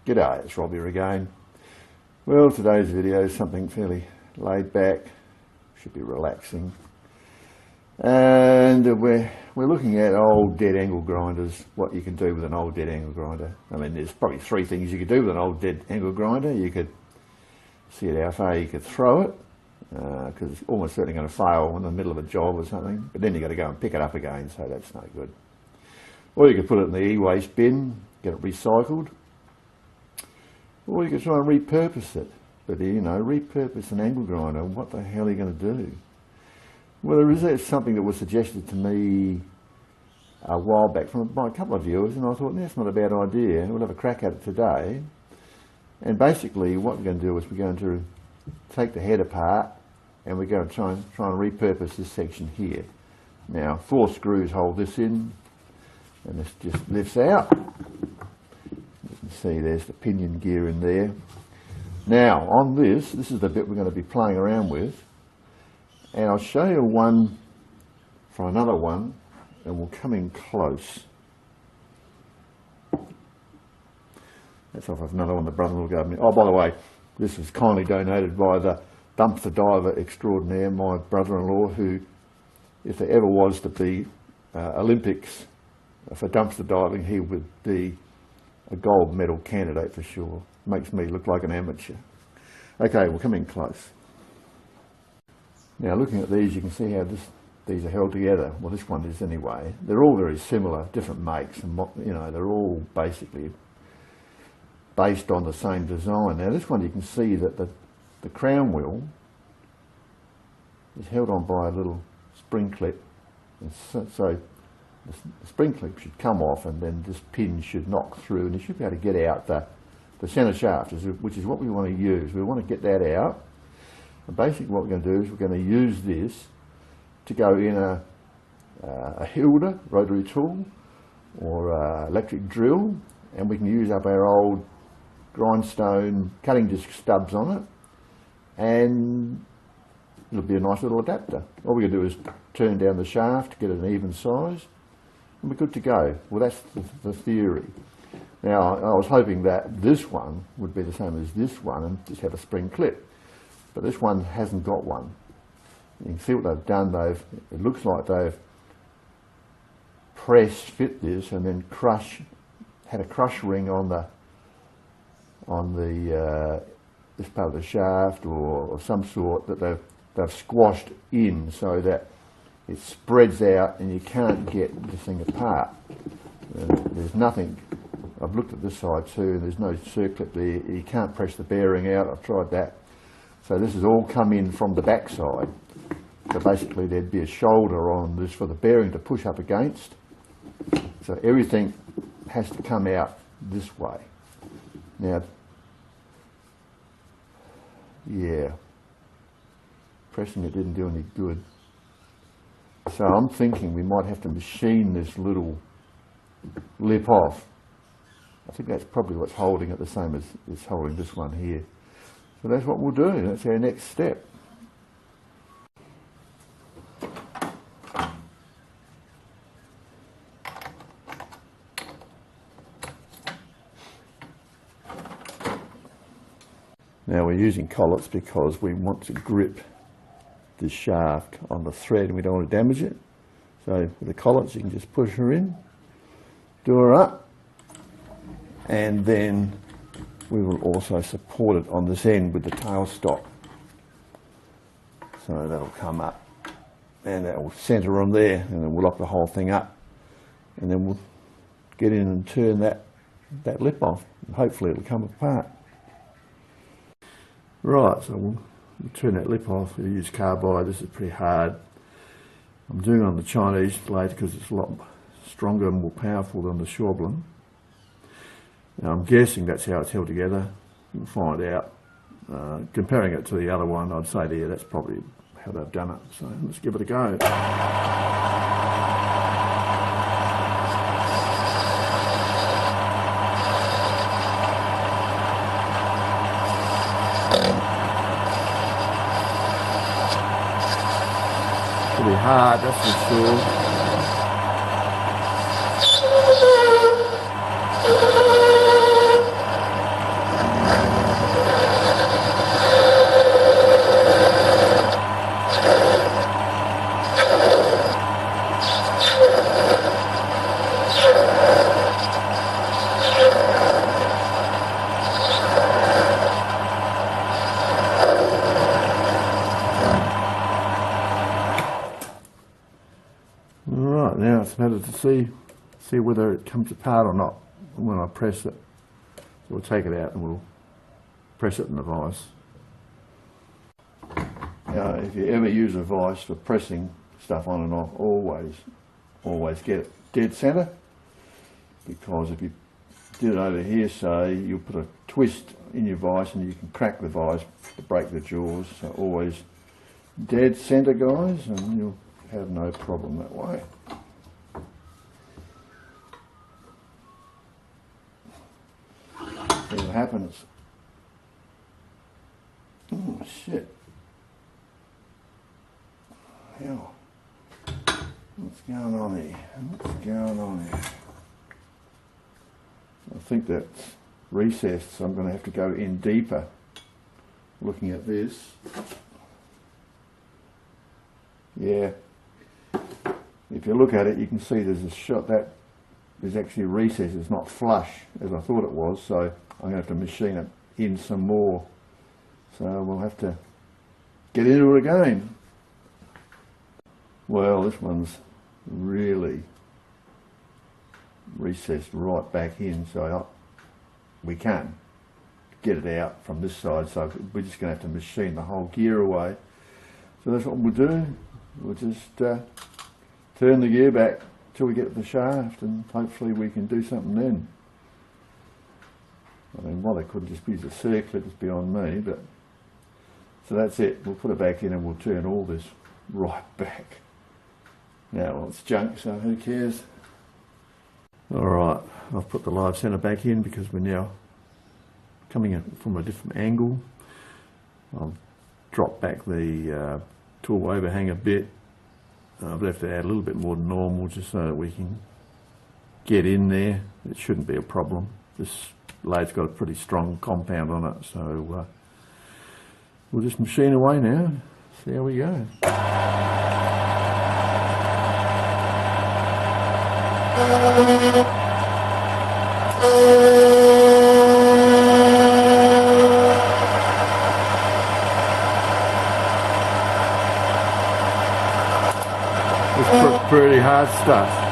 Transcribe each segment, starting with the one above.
G'day, it's Robbie again. Well, today's video is something fairly laid back, should be relaxing. And we're looking at old dead angle grinders, what you can do with an old dead angle grinder. I mean, there's probably three things you could do with an old dead angle grinder. You could see how far you could throw it, because it's almost certainly going to fail in the middle of a job or something, but then you've got to go and pick it up again, so that's no good. Or you could put it in the e-waste bin, get it recycled. Or you could try and repurpose it. But you know, repurpose an angle grinder, what the hell are you going to do? Well, there is something that was suggested to me a while back by a couple of viewers, and I thought, that's not a bad idea. We'll have a crack at it today. And basically what we're going to do is we're going to take the head apart and we're going to try and repurpose this section here. Now, 4 screws hold this in, and this just lifts out. You can see there's the pinion gear in there. Now on this is the bit we're going to be playing around with, and I'll show you one for another one, and we'll come in close. That's off of another one the brother-in-law gave me. Oh, by the way, this was kindly donated by the dumpster diver extraordinaire, my brother-in-law, who, if there ever was to be Olympics for dumpster diving, he would be a gold medal candidate for sure. Makes me look like an amateur. Okay, we'll come in close. Now looking at these, you can see how these are held together. Well, this one is anyway. They're all very similar, different makes, and you know, they're all basically based on the same design. Now this one, you can see that the crown wheel is held on by a little spring clip, and so the spring clip should come off, and then this pin should knock through, and you should be able to get out the centre shaft, which is what we want to use. We want to get that out. And basically what we're going to do is we're going to use this to go in a Hilda rotary tool or electric drill, and we can use up our old grindstone cutting disc stubs on it, and it'll be a nice little adapter. All we're going to do is turn down the shaft, get it an even size, and we're good to go. Well, that's the theory. Now, I was hoping that this one would be the same as this one and just have a spring clip, but this one hasn't got one. You can see what they've done. It looks like they've press fit this and then had a crush ring on this part of the shaft or some sort that they've squashed in so that it spreads out and you can't get this thing apart. There's nothing. I've looked at this side too, and there's no circlip there. You can't press the bearing out. I've tried that. So this has all come in from the back side. So basically there'd be a shoulder on this for the bearing to push up against. So everything has to come out this way. Now, yeah, pressing it didn't do any good. So I'm thinking we might have to machine this little lip off. I think that's probably what's holding it, the same as it's holding this one here. So that's what we'll do. That's our next step. Now we're using collets because we want to grip this shaft on the thread and we don't want to damage it. So with the collets you can just push her in, do her up, and then we will also support it on this end with the tailstock. So that'll come up and that will centre on there, and then we'll lock the whole thing up, and then we'll get in and turn that lip off, and hopefully it'll come apart. Right, so we'll turn that lip off. We use carbide. This is pretty hard. I'm doing it on the Chinese lathe because it's a lot stronger and more powerful than the Schwalben. Now I'm guessing that's how it's held together. We'll find out. Comparing it to the other one, I'd say there that's probably how they've done it. So let's give it a go. Pretty hard, that's for sure. just a matter to see whether it comes apart or not when I press it. So we'll take it out and we'll press it in the vise. Now, if you ever use a vise for pressing stuff on and off, always get it dead centre, because if you did it over here, say, you'll put a twist in your vise and you can crack the vise to break the jaws. So always dead centre, guys, and you'll have no problem that way. See what happens. Oh shit. Hell. What's going on here? What's going on here? I think that's recessed, so I'm going to have to go in deeper looking at this. Yeah. If you look at it, you can see there's a shot that there's actually a recess. It's not flush as I thought it was, so I'm going to have to machine it in some more. So we'll have to get into it again. Well, this one's really recessed right back in, so we can't get it out from this side, so we're just going to have to machine the whole gear away. So that's what we'll do. We'll just turn the gear back till we get the shaft, and hopefully we can do something then. I mean, well, they could just use a circlip, it's beyond me, but so that's it. We'll put it back in and we'll turn all this right back. Now, well, it's junk, so who cares? Alright, I've put the live centre back in because we're now coming in from a different angle. I've dropped back the tool overhang a bit. I've left it out a little bit more than normal just so that we can get in there. It shouldn't be a problem. This lathe's got a pretty strong compound on it, so we'll just machine away now, see how we go. It's pretty hard stuff.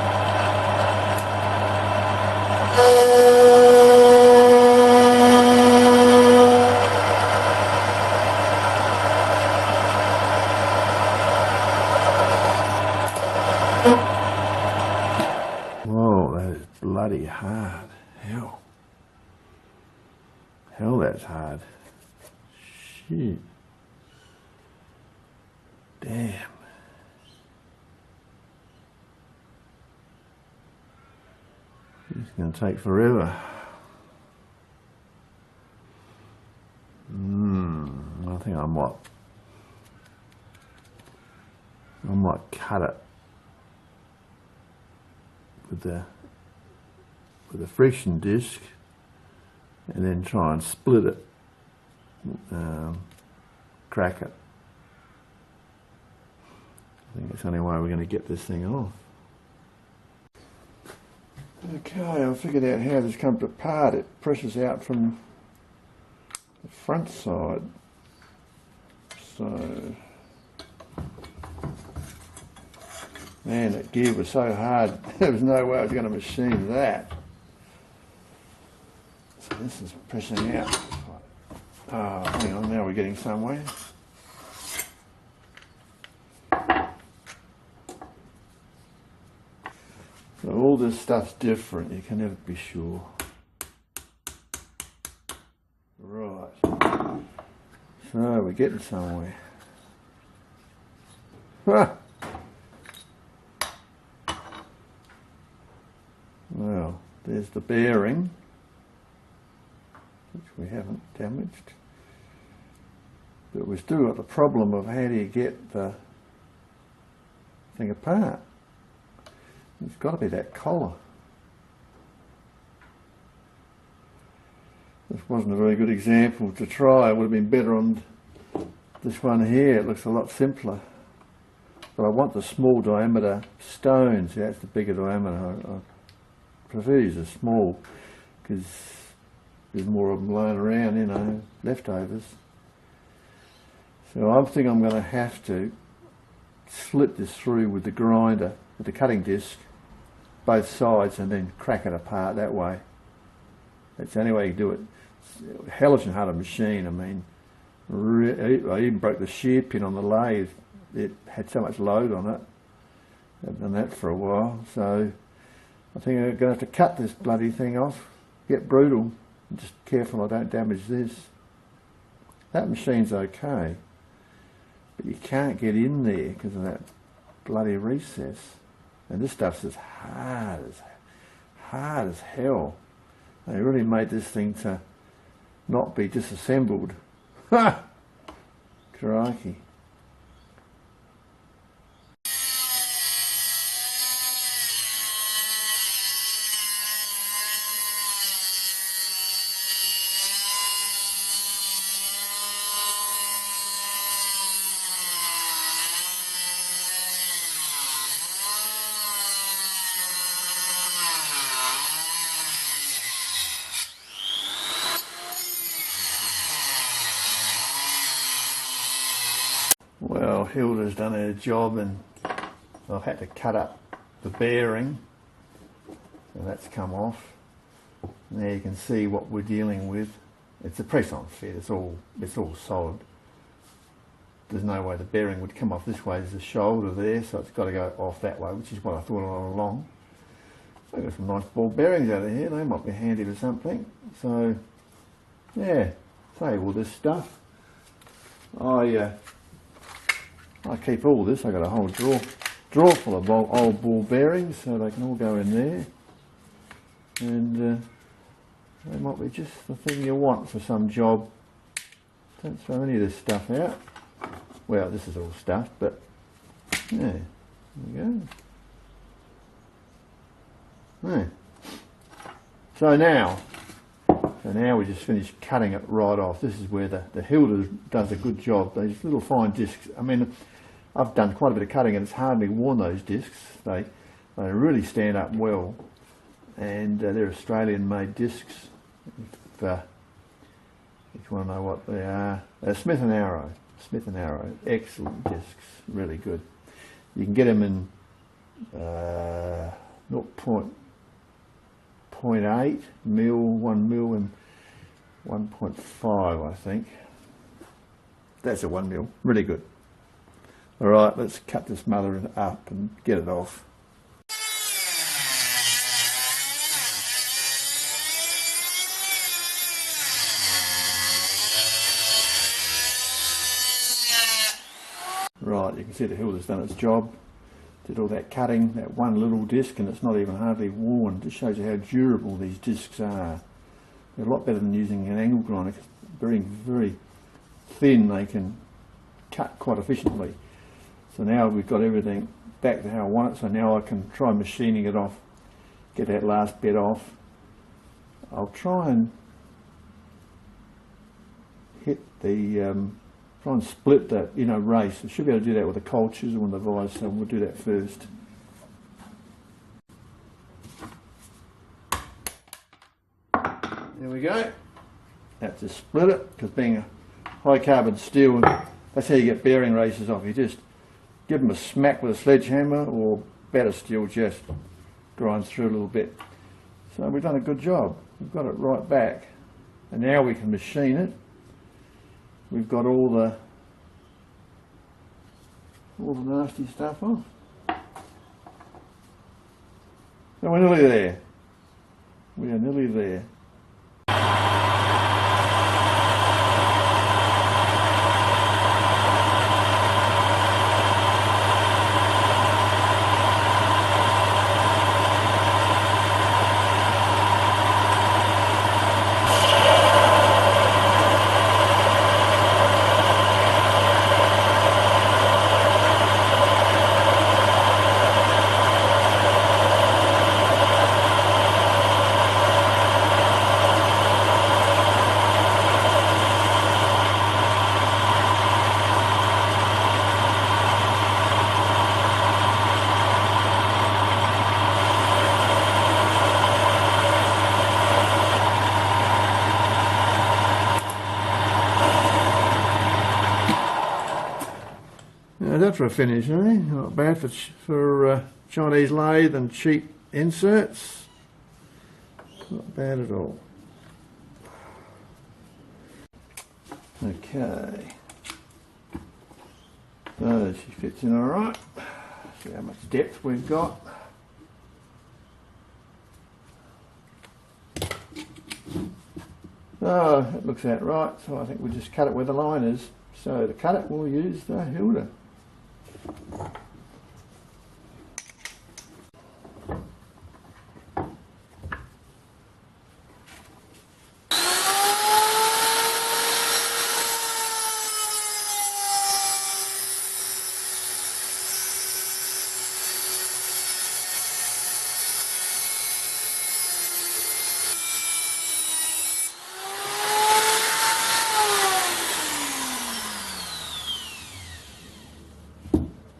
Whoa, that is bloody hard. Hell, that's hard. Shit. Damn. It's going to take forever. I think I might cut it with the friction disc and then try and split it, crack it. I think it's the only way we're going to get this thing off. Okay, I figured out how this comes apart. It presses out from the front side. So, man, that gear was so hard, there was no way I was going to machine that. So this is pressing out. Oh, hang on, now we're getting somewhere. So all this stuff's different, you can never be sure. Right. So we're getting somewhere. Ah. Well, there's the bearing, which we haven't damaged. But we've still got the problem of how do you get the thing apart. It's got to be that collar. This wasn't a very good example to try. It would have been better on this one here. It looks a lot simpler. But I want the small diameter stones. Yeah, that's the bigger diameter. I prefer to use a small because there's more of them lying around, you know, leftovers. So I think I'm going to have to slit this through with the grinder, with the cutting disc, both sides and then crack it apart that way. That's the only way you do it. It's a hellish hard machine. I mean, I even broke the shear pin on the lathe. It had so much load on it. I've done that for a while, so I think I'm going to have to cut this bloody thing off, get brutal, and just careful I don't damage this. That machine's okay, but you can't get in there because of that bloody recess. And this stuff's as hard as hell. They really made this thing to not be disassembled. Ha! Crikey. Well, Hilda's done her job and I've had to cut up the bearing, so that's come off. Now you can see what we're dealing with. It's a press-on fit, it's all solid. There's no way the bearing would come off this way. There's a shoulder there, so it's got to go off that way, which is what I thought all along. I've got some nice ball bearings out of here, they might be handy for something. So, yeah, say all this stuff. I keep all this. I got a whole drawer full of old ball bearings, so they can all go in there. And they might be just the thing you want for some job. Don't throw any of this stuff out. Well, this is all stuff, but yeah, there we go. Yeah. So now we just finished cutting it right off. This is where the Hilda does a good job. These little fine discs. I mean, I've done quite a bit of cutting and it's hardly worn those discs. They really stand up well, and they're Australian made discs. If you want to know what they are, they're Smith & Arrow. Smith & Arrow, excellent discs, really good. You can get them in 0.8 mil, 1 mil and 1.5 I think. That's a 1 mil, really good. Alright, let's cut this mother up and get it off. Right, you can see the Hilda's done its job. Did all that cutting, that one little disc, and it's not even hardly worn. It just shows you how durable these discs are. They're a lot better than using an angle grinder, because being very thin, they can cut quite efficiently. So now we've got everything back to how I want it, so now I can try machining it off, get that last bit off. I'll try and hit the, try and split that inner race. I should be able to do that with a cold chisel and the vise, so we'll do that first. There we go. Have to split it, because being a high carbon steel, that's how you get bearing races off. You just give them a smack with a sledgehammer, or better still, just grinds through a little bit. So we've done a good job. We've got it right back, and now we can machine it. We've got all the nasty stuff off. So we're nearly there. We are nearly there. That's for a finish, eh? Not bad for Chinese lathe and cheap inserts. Not bad at all. Okay. So she fits in alright. See how much depth we've got. Oh, it looks out right, so I think we'll just cut it where the line is. So to cut it, we'll use the Hilda.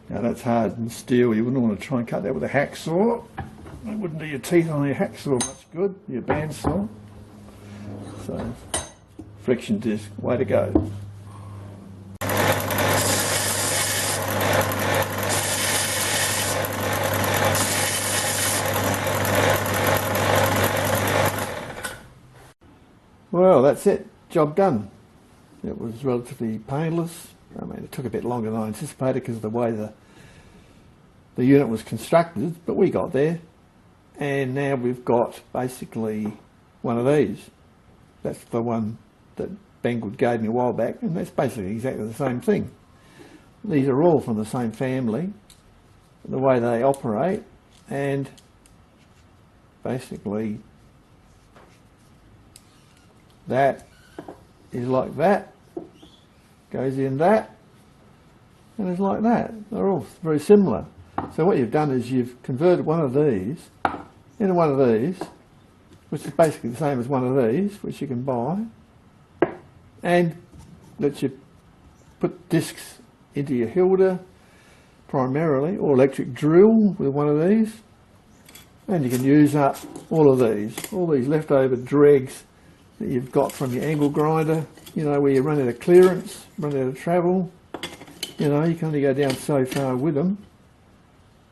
Now that's hardened steel, you wouldn't want to try and cut that with a hacksaw. It wouldn't do your teeth on your hacksaw much good, your bandsaw. So, friction disc, way to go. Well, that's it, job done. It was relatively painless. I mean, it took a bit longer than I anticipated because of the way the unit was constructed, but we got there. And now we've got basically one of these. That's the one that Banggood gave me a while back, and that's basically exactly the same thing. These are all from the same family, the way they operate, and basically that is like that, goes in that, and it's like that. They're all very similar. So what you've done is you've converted one of these into one of these, which is basically the same as one of these, which you can buy, and lets you put discs into your Hilda primarily, or electric drill with one of these, and you can use up all these leftover dregs that you've got from your angle grinder, you know, where you run out of clearance, run out of travel, you know, you can only go down so far with them.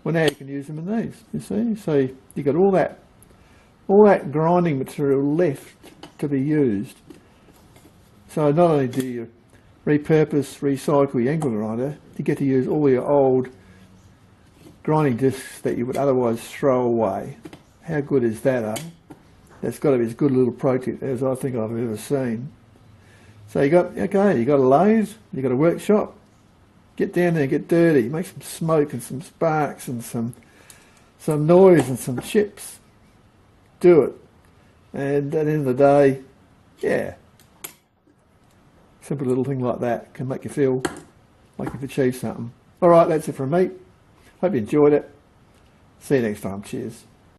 Well, now you can use them in these, you see. So you've got all that grinding material left to be used. So not only do you repurpose, recycle your angle grinder, you get to use all your old grinding discs that you would otherwise throw away. How good is that, eh? That's got to be as good a little project as I think I've ever seen. So you got a lathe, you got a workshop. Get down there and get dirty, make some smoke and some sparks and some noise and some chips. Do it. And at the end of the day, yeah, simple little thing like that can make you feel like you've achieved something. Alright, that's it from me. Hope you enjoyed it. See you next time. Cheers.